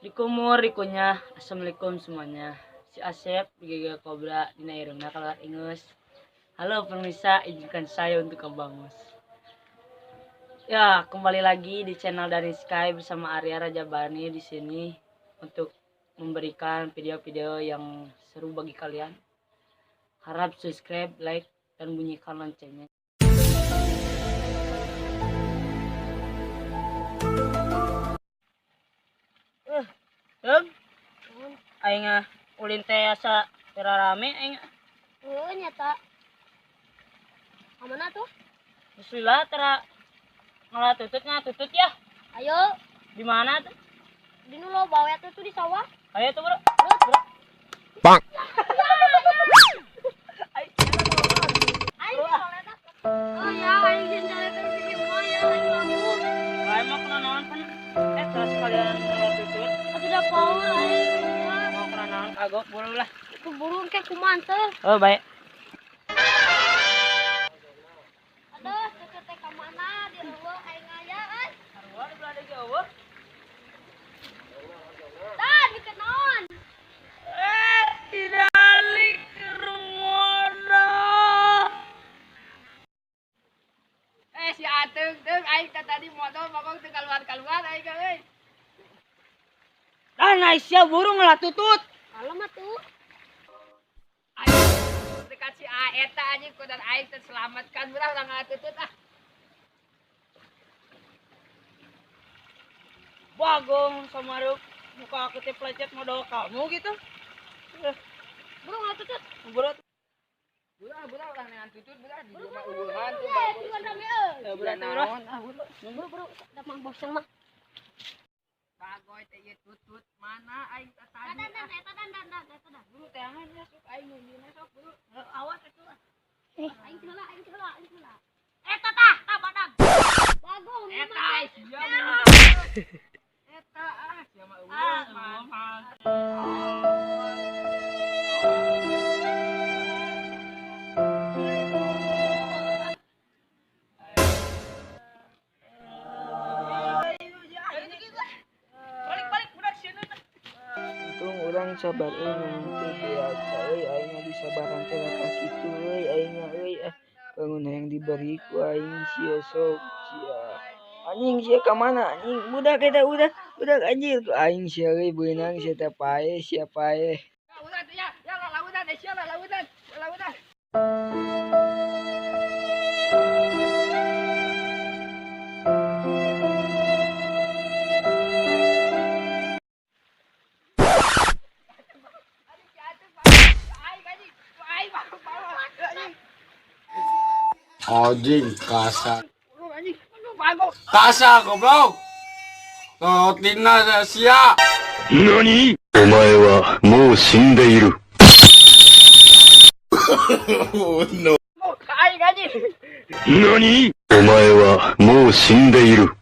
Dikumur, dikunyah. Assalamualaikum semuanya. Si Asep, Giga Kobra, Dina Irungna kalau ingus. Halo pemirsa, izinkan saya untuk kebangus. Ya, kembali lagi di channel dari Sky bersama Arya Rajabani di sini untuk memberikan video-video yang seru bagi kalian. Harap subscribe, like, dan bunyikan loncengnya. Aing ulin teh asa rame aing. Nyata. Mana tuh? Bismillah tera ngalah tutut ya. Ayo, Di mana tuh? di nulo bawa tuh di sawah. Ayo tuh, Bro. Bang. Ayo, oh ya, ayo jalan ke sini mau ya, ayo. Aing mau kena naon kan? Terus kalian ngalah tutut. Sudah power ayo. Mau kena naon kagok buru lah. Itu burung kayak kuman teh. Oh, baik. Aduh, tutut teh ka mana? Di nulo aing aya an. Sarua di belah deui eueuh. Tah, bikin naon? Tidak alik rumono. Si Ateung teung aing tadi modal mabang teu kaluar aing euy. Ah, naisya burung ngalah tutut. Kalau mah tuh. Dekat si eta aja kudan aing terselamatkan urang urang ngatutut ah. Bagong samaruk muka aku teh plecet modal kamu gitu. Burung atuh tut. Berat. Budak urang dengan tutut budak di rumah uguhan tuh Tuh rame euy. Ya berat tuh, Bro. Buru, da mang bosan mah. bagoy teh ieu tutut mana aing tadi. Dan. Buru teh angan ya sok aing nunjuna sok buru. Awas atuh. Aing heula. Eta tah, badag. Bagong. Eta sia eta sia mah balik budak sieun. Untung orang sabar nanti biasa aing disabaran teh ka kitu aing bangun yang diberi ku aing sia sok sia anjing sia ka mana anjing budak eta budak anjir ku aing sia beunang sia teh pae sia pae. Lautan ya lautan sia lautan. Anjing kasar. Kasar goblok. Totina sia. Nani? お前はもう死んでいる。No. 何？お前はもう死んでいる。